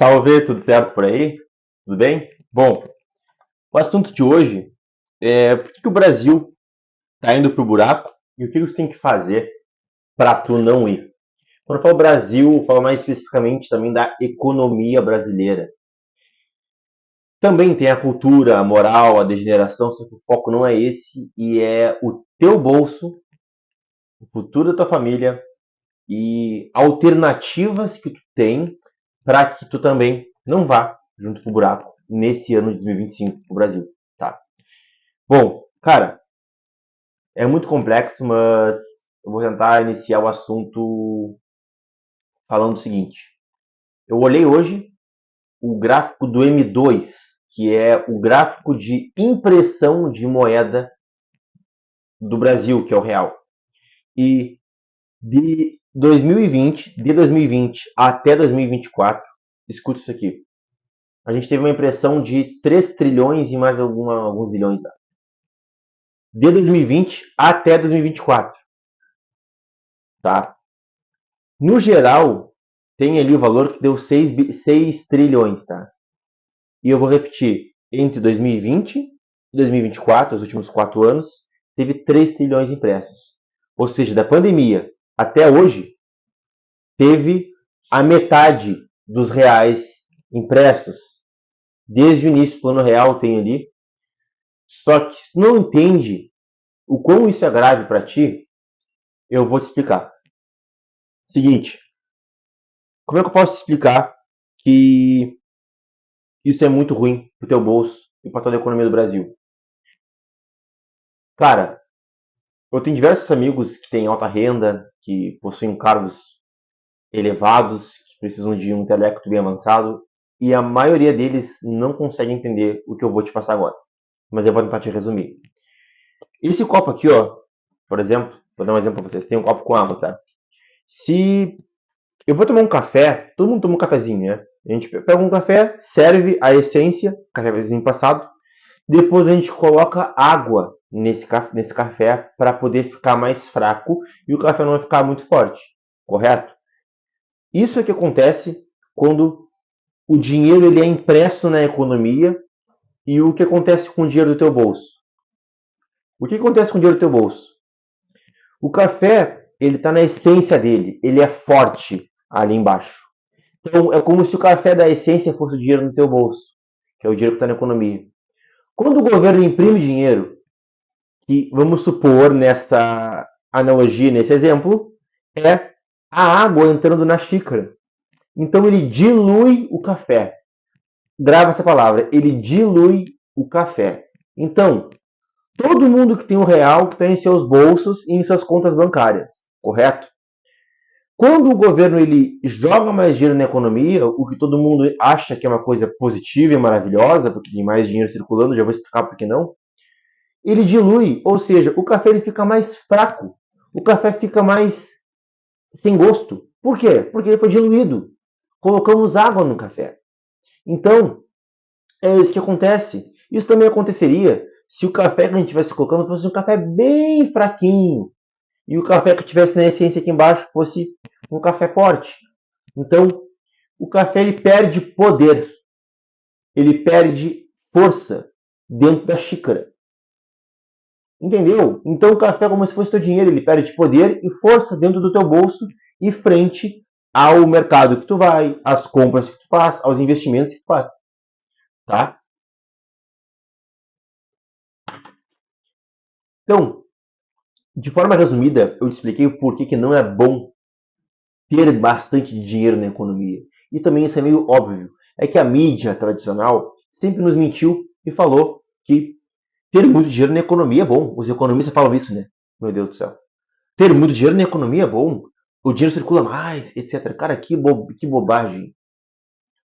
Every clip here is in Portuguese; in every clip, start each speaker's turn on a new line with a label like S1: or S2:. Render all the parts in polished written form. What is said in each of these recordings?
S1: Salve, tudo certo por aí? Tudo bem? Bom, o assunto de hoje é por que o Brasil está indo pro buraco e o que você tem que fazer para tu não ir. Quando eu falo Brasil, eu falo mais especificamente também da economia brasileira. Também tem a cultura, a moral, a degeneração, só que o foco não é esse e é o teu bolso, o futuro da tua família e alternativas que tu tem para que tu também não vá junto pro buraco nesse ano de 2025 pro Brasil, tá? Bom, cara, é muito complexo, mas eu vou tentar iniciar o assunto falando o seguinte. Eu olhei hoje o gráfico do M2, que é o gráfico de impressão de moeda do Brasil, que é o real. E de 2020 até 2024, escuta isso aqui. A gente teve uma impressão de 3 trilhões e mais alguns bilhões. De 2020 até 2024, tá? No geral, tem ali o valor que deu 6 trilhões, tá? E eu vou repetir, entre 2020 e 2024, os últimos 4 anos, teve 3 trilhões impressos. Ou seja, da pandemia até hoje, teve a metade dos reais impressos. Desde o início do plano real tem ali. Só que se não entende o quão isso é grave para ti, eu vou te explicar. Seguinte, como é que eu posso te explicar que isso é muito ruim pro teu bolso e para toda a economia do Brasil? Cara, eu tenho diversos amigos que têm alta renda, que possuem cargos elevados, que precisam de um intelecto bem avançado, e a maioria deles não consegue entender o que eu vou te passar agora. Mas eu vou tentar te resumir. Esse copo aqui, ó, por exemplo, vou dar um exemplo para vocês. Tem um copo com água, tá? Se eu vou tomar um café, todo mundo toma um cafezinho, né? A gente pega um café, serve a essência, cafezinho passado, depois a gente coloca água nesse café para poder ficar mais fraco e o café não vai ficar muito forte, correto? Isso é que acontece quando o dinheiro ele é impresso na economia e o que acontece com o dinheiro do teu bolso. O que acontece com o dinheiro do teu bolso? O café, ele está na essência dele, ele é forte ali embaixo. Então, é como se o café da essência fosse o dinheiro no teu bolso, que é o dinheiro que está na economia. Quando o governo imprime dinheiro, que vamos supor nessa analogia, nesse exemplo, é a água entrando na xícara. Então ele dilui o café. Grava essa palavra, ele dilui o café. Então, todo mundo que tem um real está em seus bolsos e em suas contas bancárias, correto? Quando o governo ele joga mais dinheiro na economia, o que todo mundo acha que é uma coisa positiva e maravilhosa, porque tem mais dinheiro circulando, já vou explicar por que não, ele dilui, ou seja, o café ele fica mais fraco, o café fica mais sem gosto. Por quê? Porque ele foi diluído. Colocamos água no café. Então, é isso que acontece. Isso também aconteceria se o café que a gente estivesse colocando fosse um café bem fraquinho e o café que tivesse na essência aqui embaixo fosse um café forte. Então, o café ele perde poder, ele perde força dentro da xícara. Entendeu? Então o café é como se fosse teu dinheiro, ele perde poder e força dentro do teu bolso e frente ao mercado que tu vai, às compras que tu faz, aos investimentos que tu faz. Tá? Então, de forma resumida, eu te expliquei o porquê que não é bom ter bastante dinheiro na economia. E também isso é meio óbvio. É que a mídia tradicional sempre nos mentiu e falou que ter muito dinheiro na economia é bom. Os economistas falam isso, né? Meu Deus do céu. Ter muito dinheiro na economia é bom. O dinheiro circula mais, etc. Cara, que bobagem.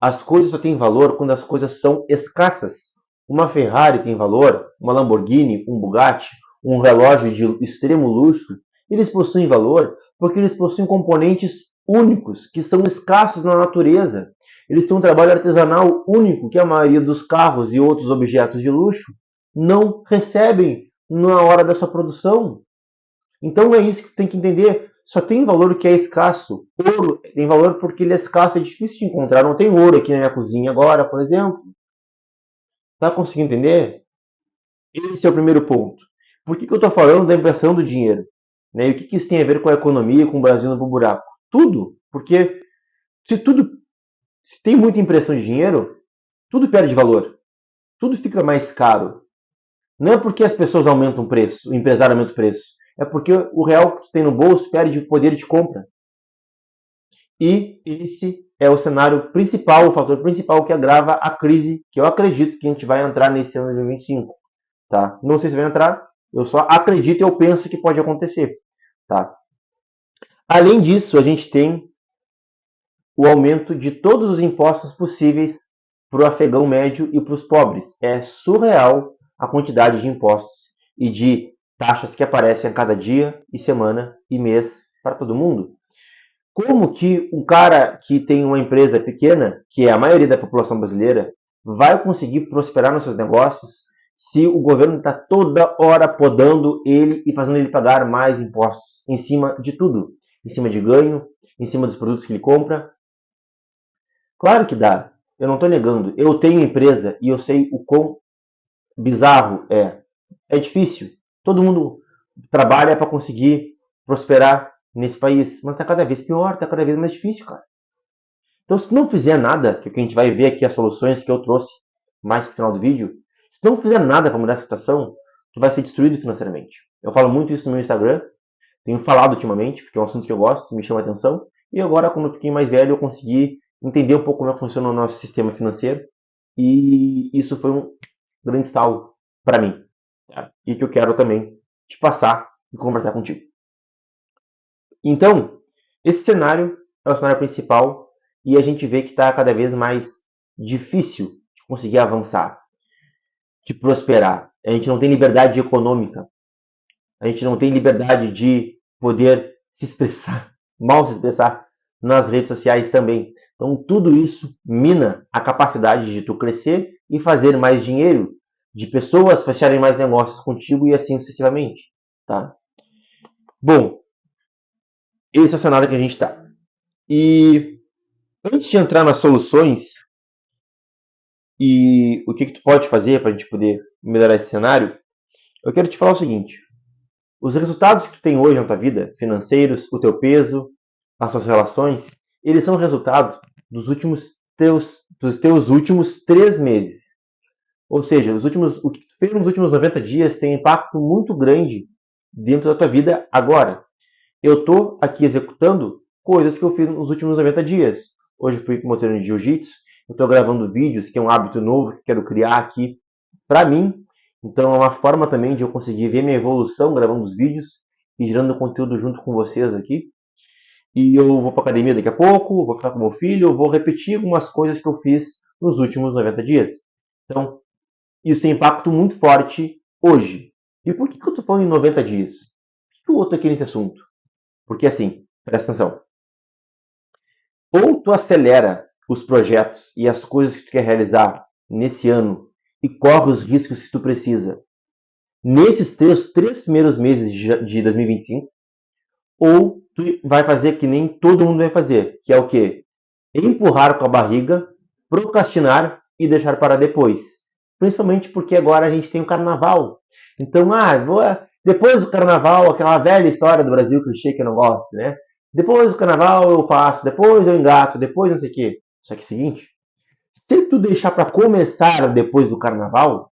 S1: As coisas só têm valor quando as coisas são escassas. Uma Ferrari tem valor, uma Lamborghini, um Bugatti, um relógio de extremo luxo. Eles possuem valor porque eles possuem componentes únicos, que são escassos na natureza. Eles têm um trabalho artesanal único, que a maioria dos carros e outros objetos de luxo não recebem na hora da sua produção. Então é isso que tem que entender. só tem valor o que é escasso. Ouro tem valor porque ele é escasso, é difícil de encontrar. Não tem ouro aqui na minha cozinha agora, por exemplo. Tá conseguindo entender? Esse é o primeiro ponto. Por que eu estou falando da impressão do dinheiro? Né? E o que isso tem a ver com a economia, com o Brasil no buraco? Tudo. Porque se tudo, se tem muita impressão de dinheiro, tudo perde valor. Tudo fica mais caro. Não é porque as pessoas aumentam o preço, o empresário aumenta o preço. É porque o real que tu tem no bolso perde o poder de compra. E esse é o cenário principal, o fator principal que agrava a crise que eu acredito que a gente vai entrar nesse ano de 2025. Tá? Não sei se vai entrar, eu só acredito e eu penso que pode acontecer. Tá? Além disso, a gente tem o aumento de todos os impostos possíveis para o afegão médio e para os pobres. É surreal a quantidade de impostos e de taxas que aparecem a cada dia e semana e mês para todo mundo. Como que um cara que tem uma empresa pequena, que é a maioria da população brasileira, vai conseguir prosperar nos seus negócios se o governo está toda hora podando ele e fazendo ele pagar mais impostos em cima de tudo? Em cima de ganho, em cima dos produtos que ele compra. Claro que dá. Eu não estou negando. Eu tenho empresa e eu sei o quão bizarro é. É difícil. Todo mundo trabalha para conseguir prosperar nesse país. Mas está cada vez pior, está cada vez mais difícil, cara. Então, se tu não fizer nada, que é o que a gente vai ver aqui as soluções que eu trouxe mais no final do vídeo, se tu não fizer nada para mudar a situação, tu vai ser destruído financeiramente. Eu falo muito isso no meu Instagram, tenho falado ultimamente, porque é um assunto que eu gosto, me chama a atenção, e agora, quando eu fiquei mais velho, eu consegui entender um pouco como é que funciona o nosso sistema financeiro, e isso foi um grande estalo para mim, tá? E que eu quero também te passar e conversar contigo. Então, esse cenário é o cenário principal e a gente vê que está cada vez mais difícil de conseguir avançar, de prosperar. A gente não tem liberdade econômica, a gente não tem liberdade de poder se expressar, mal se expressar nas redes sociais também. Então, tudo isso mina a capacidade de tu crescer e fazer mais dinheiro, de pessoas fecharem mais negócios contigo e assim sucessivamente, tá? Bom, esse é o cenário que a gente está. E antes de entrar nas soluções e o que tu pode fazer para a gente poder melhorar esse cenário, eu quero te falar o seguinte. Os resultados que tu tem hoje na tua vida, financeiros, o teu peso, as tuas relações, eles são resultado dos teus últimos 3 meses. Ou seja, o que tu fez nos últimos 90 dias tem um impacto muito grande dentro da tua vida agora. Eu estou aqui executando coisas que eu fiz nos últimos 90 dias. Hoje eu fui com o meu treino de jiu-jitsu, eu estou gravando vídeos, que é um hábito novo que eu quero criar aqui para mim. Então é uma forma também de eu conseguir ver minha evolução gravando os vídeos e gerando conteúdo junto com vocês aqui. E eu vou para academia daqui a pouco, vou ficar com meu filho, eu vou repetir algumas coisas que eu fiz nos últimos 90 dias. Então, isso tem impacto muito forte hoje. E por que eu estou falando em 90 dias? Por que eu estou aqui nesse assunto? Porque assim, presta atenção. Ou tu acelera os projetos e as coisas que tu quer realizar nesse ano e corre os riscos que tu precisa nesses três primeiros meses de 2025, ou tu vai fazer que nem todo mundo vai fazer, que é o quê? Empurrar com a barriga, procrastinar e deixar para depois. Principalmente porque agora a gente tem o carnaval. Então, depois do carnaval, aquela velha história do Brasil clichê que eu não gosto, né? Depois do carnaval eu faço, depois eu engato, depois não sei o quê. Só que é o seguinte, se tu deixar para começar depois do carnaval,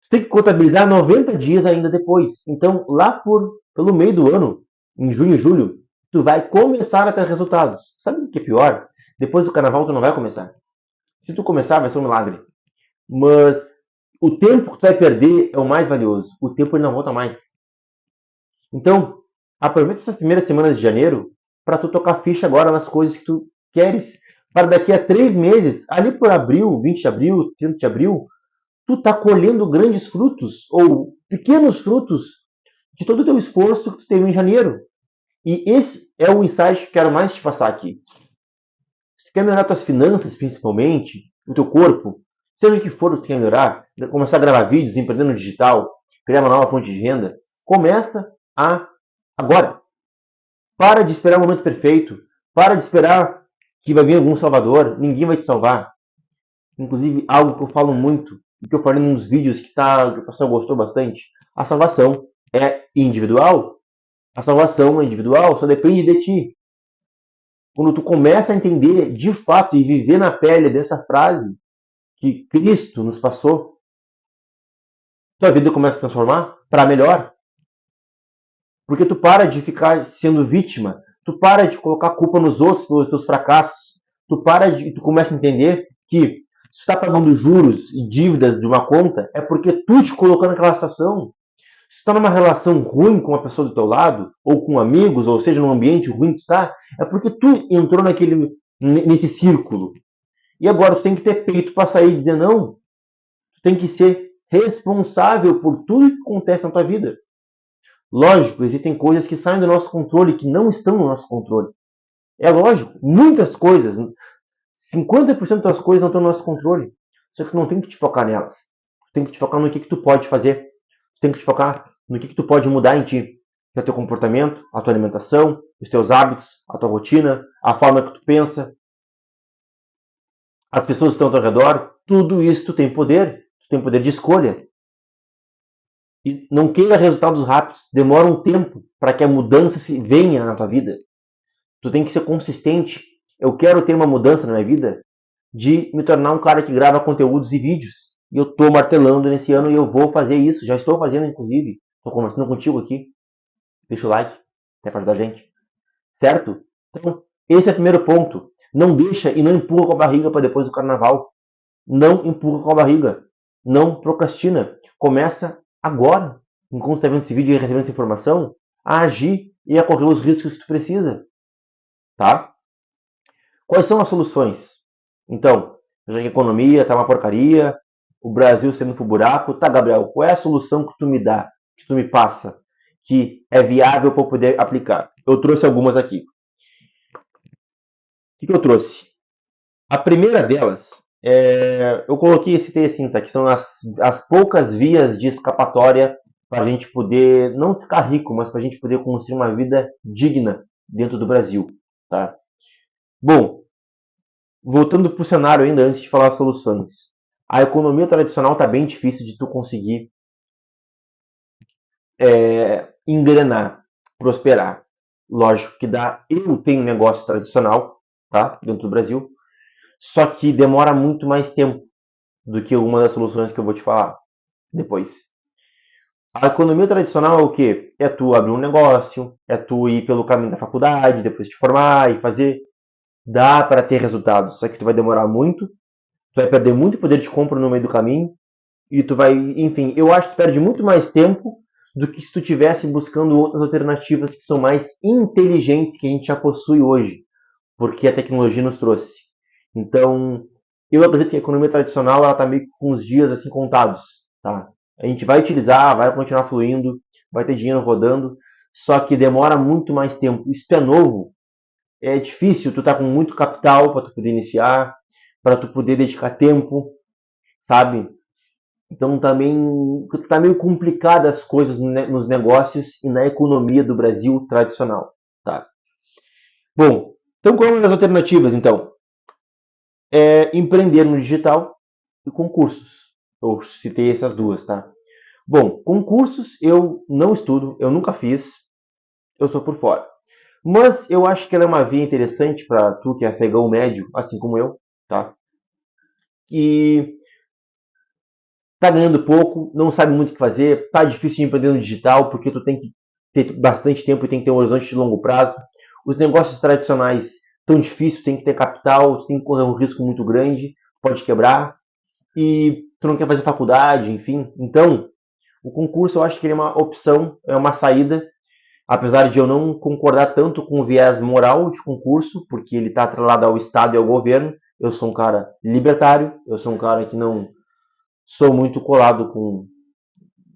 S1: tu tem que contabilizar 90 dias ainda depois. Então, pelo meio do ano, em junho, julho, tu vai começar a ter resultados. Sabe o que é pior? Depois do carnaval tu não vai começar. Se tu começar, vai ser um milagre. Mas o tempo que tu vai perder é o mais valioso. O tempo ele não volta mais. Então, aproveita essas primeiras semanas de janeiro para tu tocar ficha agora nas coisas que tu queres. Para daqui a 3 meses, ali por abril, 20 de abril, 30 de abril, tu tá colhendo grandes frutos ou pequenos frutos de todo o teu esforço que tu teve em janeiro. E esse é o insight que eu quero mais te passar aqui. Se tu quer melhorar tuas finanças, principalmente, o teu corpo, seja o que for que tu quer melhorar, começar a gravar vídeos, empreender no digital, criar uma nova fonte de renda, começa agora. Para de esperar o momento perfeito. Para de esperar que vai vir algum salvador. Ninguém vai te salvar. Inclusive, algo que eu falo muito, e que eu falei num dos vídeos que o pessoal gostou bastante. A salvação é individual. A salvação é individual, só depende de ti. Quando tu começa a entender de fato e viver na pele dessa frase que Cristo nos passou, tua vida começa a se transformar para melhor. Porque tu para de ficar sendo vítima, tu para de colocar a culpa nos outros pelos teus fracassos, tu começa a entender que se tu está pagando juros e dívidas de uma conta, é porque tu te colocou naquela situação. Se tu está numa relação ruim com uma pessoa do teu lado, ou com amigos, ou seja, num ambiente ruim que tu está, é porque tu entrou nesse círculo. E agora tu tem que ter peito para sair e dizer não. Tu tem que ser responsável por tudo que acontece na tua vida. Lógico, existem coisas que saem do nosso controle, que não estão no nosso controle. É lógico, muitas coisas, 50% das coisas não estão no nosso controle. Só que tu não tem que te focar nelas. Tu tem que te focar no que tu pode fazer. Tu tem que te focar no que tu pode mudar em ti. Que é o teu comportamento, a tua alimentação, os teus hábitos, a tua rotina, a forma que tu pensa, as pessoas que estão ao teu redor. Tudo isso tu tem poder. Tu tem poder de escolha. E não queira resultados rápidos. Demora um tempo para que a mudança venha na tua vida. Tu tem que ser consistente. Eu quero ter uma mudança na minha vida de me tornar um cara que grava conteúdos e vídeos. E eu estou martelando nesse ano e eu vou fazer isso. Já estou fazendo, inclusive. Estou conversando contigo aqui. Deixa o like, até para ajudar a gente. Certo? Então, esse é o primeiro ponto. Não deixa e não empurra com a barriga para depois do carnaval. Não empurra com a barriga. Não procrastina. Começa agora, enquanto está vendo esse vídeo e recebendo essa informação, a agir e a correr os riscos que tu precisa. Tá? Quais são as soluções? Então, já que a economia está uma porcaria, o Brasil sendo pro buraco, tá, Gabriel, qual é a solução que tu me dá, que tu me passa, que é viável para eu poder aplicar? Eu trouxe algumas aqui. O que eu trouxe? A primeira delas, eu coloquei esse assim, tá? Que são as poucas vias de escapatória para a gente poder não ficar rico, mas para a gente poder construir uma vida digna dentro do Brasil, tá? Bom, voltando para o cenário ainda antes de falar as soluções, a economia tradicional está bem difícil de tu conseguir engrenar, prosperar. Lógico que dá. Eu tenho um negócio tradicional, tá? Dentro do Brasil, só que demora muito mais tempo do que uma das soluções que eu vou te falar depois. A economia tradicional é o quê? É tu abrir um negócio, é tu ir pelo caminho da faculdade, depois te formar e fazer. Dá para ter resultados, só que tu vai demorar muito, tu vai perder muito poder de compra no meio do caminho, e tu vai, enfim, eu acho que tu perde muito mais tempo do que se tu estivesse buscando outras alternativas que são mais inteligentes que a gente já possui hoje, porque a tecnologia nos trouxe. Então, eu acredito que a economia tradicional ela está meio com os dias assim contados, tá? A gente vai utilizar, vai continuar fluindo, vai ter dinheiro rodando, só que demora muito mais tempo. Isso é novo, é difícil, tu tá com muito capital para tu poder iniciar, para tu poder dedicar tempo, sabe? Então também tá meio complicado as coisas nos negócios e na economia do Brasil tradicional, tá? Bom, então quais são as alternativas então? Empreender no digital e concursos. Eu citei essas duas, tá? Bom, concursos eu não estudo, eu nunca fiz, eu sou por fora. Mas eu acho que ela é uma via interessante para tu que é afegão médio, assim como eu, tá? E tá ganhando pouco, não sabe muito o que fazer, tá difícil de empreender no digital porque tu tem que ter bastante tempo e tem que ter um horizonte de longo prazo. Os negócios tradicionais tão difíceis, tem que ter capital, tu tem que correr um risco muito grande, pode quebrar e tu não quer fazer faculdade, enfim. Então, o concurso eu acho que ele é uma opção, é uma saída, apesar de eu não concordar tanto com o viés moral de concurso, porque ele está atrelado ao Estado e ao governo. Eu sou um cara libertário, eu sou um cara que não sou muito colado com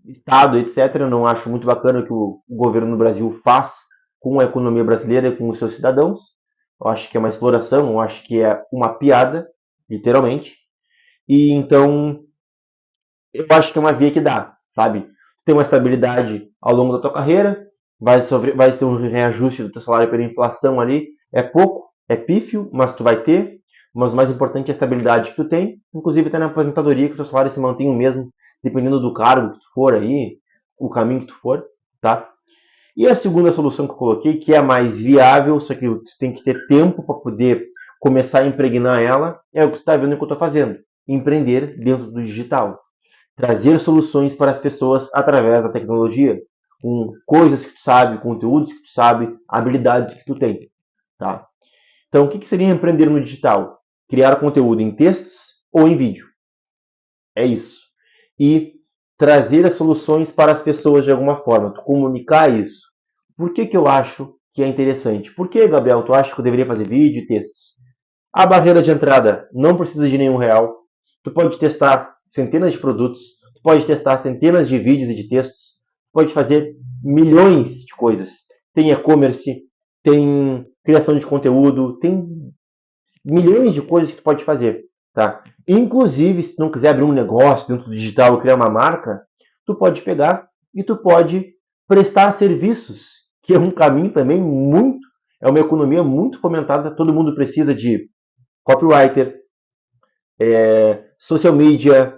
S1: Estado, etc. Eu não acho muito bacana o que o governo no Brasil faz com a economia brasileira e com os seus cidadãos. Eu acho que é uma exploração, eu acho que é uma piada, literalmente. E então, eu acho que é uma via que dá, sabe? Ter uma estabilidade ao longo da tua carreira, vai ter um reajuste do teu salário pela inflação ali. É pouco, é pífio, mas tu vai ter. Mas o mais importante é a estabilidade que tu tem. Inclusive até na aposentadoria, que o teu salário se mantém o mesmo, dependendo do cargo que tu for aí, o caminho que tu for, tá? E a segunda solução que eu coloquei, que é a mais viável, só que tu tem que ter tempo para poder começar a impregnar ela, é o que tu está vendo que eu estou fazendo. Empreender dentro do digital. Trazer soluções para as pessoas através da tecnologia, com coisas que tu sabe, conteúdos que tu sabe, habilidades que tu tem. Tá? Então, o que seria empreender no digital? Criar conteúdo em textos ou em vídeo. É isso. E trazer as soluções para as pessoas de alguma forma, tu comunicar isso. Por que eu acho que é interessante? Por que, Gabriel, tu acha que eu deveria fazer vídeo e textos? A barreira de entrada não precisa de nenhum real. Tu pode testar centenas de produtos, tu pode testar centenas de vídeos e de textos, tu pode fazer milhões de coisas. Tem e-commerce, tem criação de conteúdo, tem milhões de coisas que tu pode fazer, tá? Inclusive, se tu não quiser abrir um negócio dentro do digital ou criar uma marca, tu pode pegar e tu pode prestar serviços, que é um caminho também muito, é uma economia muito fomentada. Todo mundo precisa de copywriter, social media,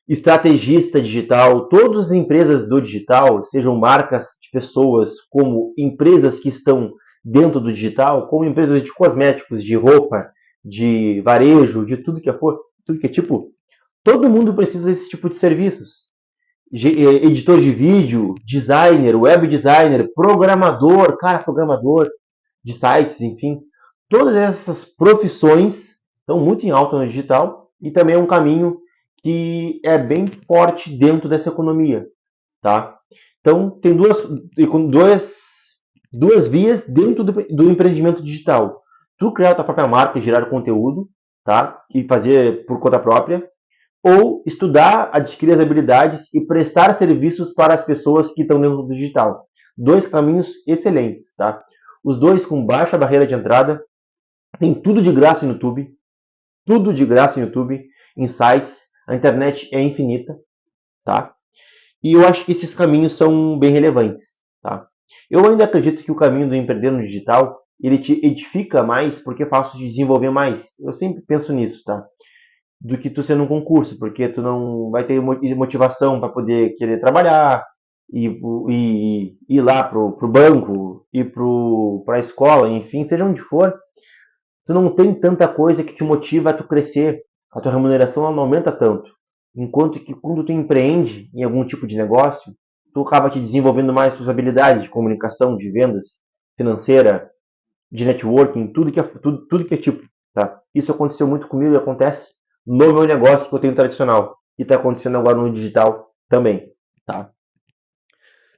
S1: estrategista digital. Todas as empresas do digital, sejam marcas de pessoas, como empresas que estão dentro do digital, como empresas de cosméticos, de roupa, de varejo, de tudo que for, tudo que é tipo, todo mundo precisa desse tipo de serviços. Editor de vídeo, designer, web designer, programador, programador de sites, enfim. Todas essas profissões estão muito em alta no digital e também é um caminho que é bem forte dentro dessa economia, tá? Então, tem duas vias dentro do empreendimento digital. Tu criar a tua própria marca e gerar conteúdo, tá? E fazer por conta própria, ou estudar, adquirir as habilidades e prestar serviços para as pessoas que estão dentro do digital. Dois caminhos excelentes, tá? Os dois com baixa barreira de entrada, tem tudo de graça no YouTube, tudo de graça no YouTube, em sites, a internet é infinita, tá? E eu acho que esses caminhos são bem relevantes, tá? Eu ainda acredito que o caminho do empreender no digital, ele te edifica mais porque é fácil de desenvolver mais. Eu sempre penso nisso, tá? Do que tu sendo um concurso, porque tu não vai ter motivação para poder querer trabalhar e ir lá pro banco, ir para a escola, enfim, seja onde for, tu não tem tanta coisa que te motiva a tu crescer. A tua remuneração ela não aumenta tanto. Enquanto que quando tu empreende em algum tipo de negócio, tu acaba te desenvolvendo mais suas habilidades de comunicação, de vendas, financeira, de networking, tudo que é tipo. Tá? Isso aconteceu muito comigo e acontece no meu negócio que eu tenho tradicional. E está acontecendo agora no digital também. Tá?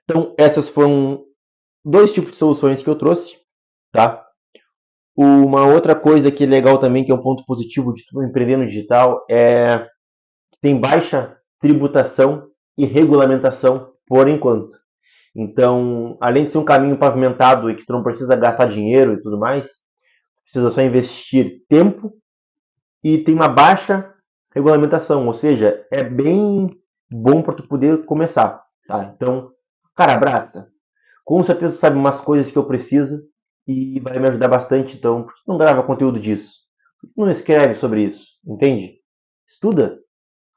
S1: Então, essas foram dois tipos de soluções que eu trouxe. Tá? Uma outra coisa que é legal também, que é um ponto positivo de tu empreender no digital, é que tem baixa tributação e regulamentação por enquanto. Então, além de ser um caminho pavimentado e que tu não precisa gastar dinheiro e tudo mais, precisa só investir tempo e tem uma baixa regulamentação, ou seja, é bem bom para tu poder começar, tá? Então, cara, abraça. Com certeza sabe umas coisas que eu preciso e vai me ajudar bastante, então por que não grava conteúdo disso? Por que não escreve sobre isso? Entende? Estuda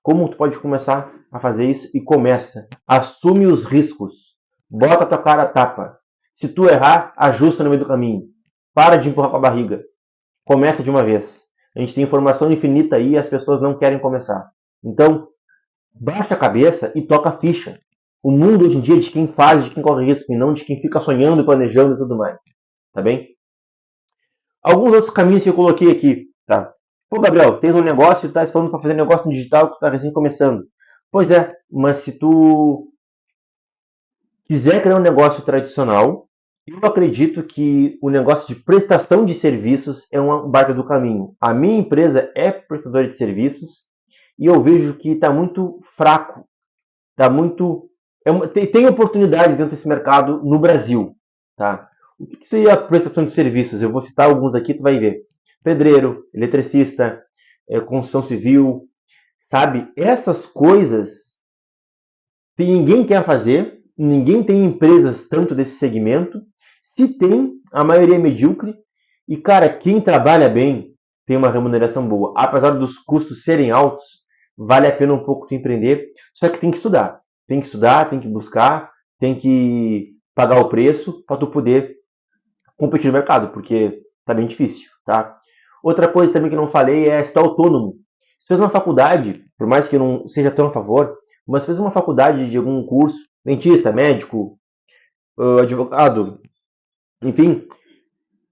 S1: como tu pode começar a fazer isso e começa. Assume os riscos. Bota a tua cara a tapa. Se tu errar, ajusta no meio do caminho. Para de empurrar com a barriga. Começa de uma vez. A gente tem informação infinita aí e as pessoas não querem começar. Então, baixa a cabeça e toca a ficha. O mundo hoje em dia é de quem faz, de quem corre risco, e não de quem fica sonhando, planejando e tudo mais. Tá bem? Alguns outros caminhos que eu coloquei aqui, tá? Pô, Gabriel, tens um negócio e tá falando para fazer negócio no digital que tu tá recém começando. Pois é, mas se tu quiser criar um negócio tradicional, eu acredito que o negócio de prestação de serviços é uma baita do caminho. A minha empresa é prestadora de serviços e eu vejo que está muito fraco, está muito tem oportunidades dentro desse mercado no Brasil, tá? O que seria a prestação de serviços? Eu vou citar alguns aqui, tu vai ver. Pedreiro, eletricista, construção civil, sabe? Essas coisas que ninguém quer fazer ninguém tem empresas tanto desse segmento. Se tem, a maioria é medíocre. E, cara, quem trabalha bem tem uma remuneração boa. Apesar dos custos serem altos, vale a pena um pouco tu empreender. Só que tem que estudar. Tem que estudar, tem que buscar, tem que pagar o preço para tu poder competir no mercado, porque tá bem difícil, tá? Outra coisa também que eu não falei é se tu é autônomo. Se fez uma faculdade, por mais que eu não seja tão a favor, mas fez uma faculdade de algum curso, dentista, médico, advogado, enfim,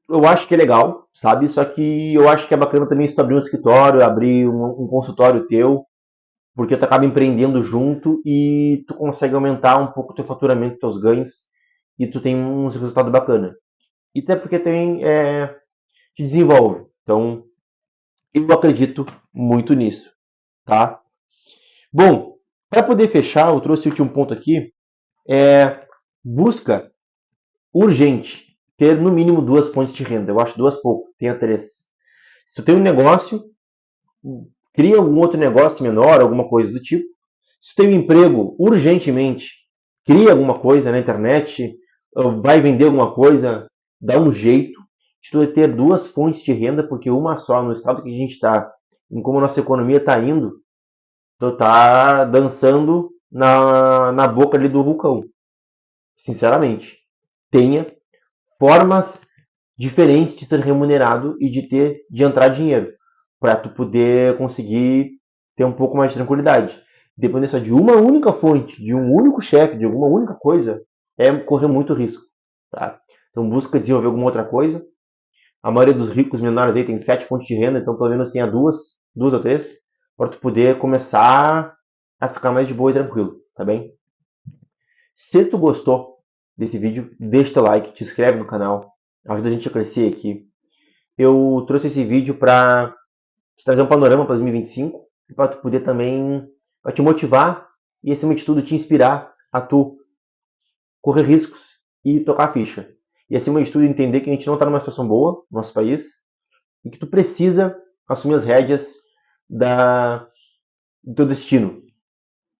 S1: eu acho que é legal, sabe? Só que eu acho que é bacana também se tu abrir um escritório, abrir um consultório teu, porque tu acaba empreendendo junto e tu consegue aumentar um pouco o teu faturamento, teus ganhos, e tu tem uns resultados bacanas. E até porque também te desenvolve. Então, eu acredito muito nisso, tá? Bom, para poder fechar, eu trouxe o último ponto aqui, busca urgente ter no mínimo 2 fontes de renda. Eu acho 2 pouco, tenha 3. Se tu tem um negócio, cria algum outro negócio menor, alguma coisa do tipo. Se tu tem um emprego, urgentemente, cria alguma coisa na internet, vai vender alguma coisa, dá um jeito de tu ter 2 fontes de renda, porque uma só, no estado que a gente está, em como a nossa economia está indo, tu tá dançando na boca ali do vulcão. Sinceramente. Tenha formas diferentes de ser remunerado e de entrar dinheiro, para tu poder conseguir ter um pouco mais de tranquilidade. Depender só de uma única fonte, de um único chefe, de alguma única coisa, é correr muito risco. Tá? Então busca desenvolver alguma outra coisa. A maioria dos ricos menores aí tem 7 fontes de renda, então pelo menos tenha duas ou três, para tu poder começar a ficar mais de boa e tranquilo, tá bem? Se tu gostou desse vídeo, deixa teu like, te inscreve no canal, ajuda a gente a crescer aqui. Eu trouxe esse vídeo para te trazer um panorama para 2025 e para tu poder também pra te motivar e, acima de tudo, te inspirar a tu correr riscos e tocar a ficha. E, acima de tudo, entender que a gente não está numa situação boa no nosso país e que tu precisa assumir as rédeas do teu destino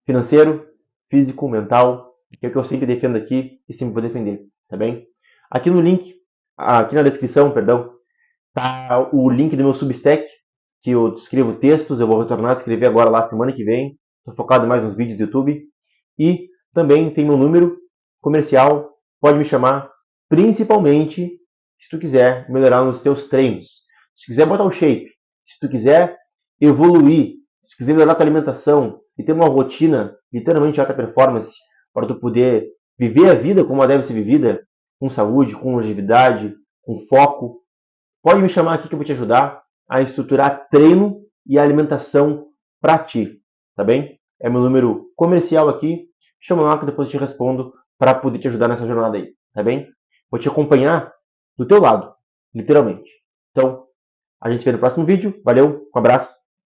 S1: financeiro, físico, mental, que é o que eu sempre defendo aqui e sempre vou defender, tá bem? Aqui no link, aqui na descrição, perdão, tá o link do meu Substack, que eu escrevo textos, eu vou retornar a escrever agora lá semana que vem. Estou focado mais nos vídeos do YouTube. E também tem meu número comercial, pode me chamar, principalmente se tu quiser melhorar nos teus treinos. Se tu quiser botar o shape, se tu quiser evoluir, se tu quiser melhorar a tua alimentação e ter uma rotina literalmente de alta performance para tu poder viver a vida como ela deve ser vivida, com saúde, com longevidade, com foco, pode me chamar aqui que eu vou te ajudar a estruturar treino e alimentação para ti, tá bem? É meu número comercial aqui, chama lá que depois eu te respondo para poder te ajudar nessa jornada aí, tá bem? Vou te acompanhar do teu lado, literalmente. Então, a gente se vê no próximo vídeo. Valeu, um abraço.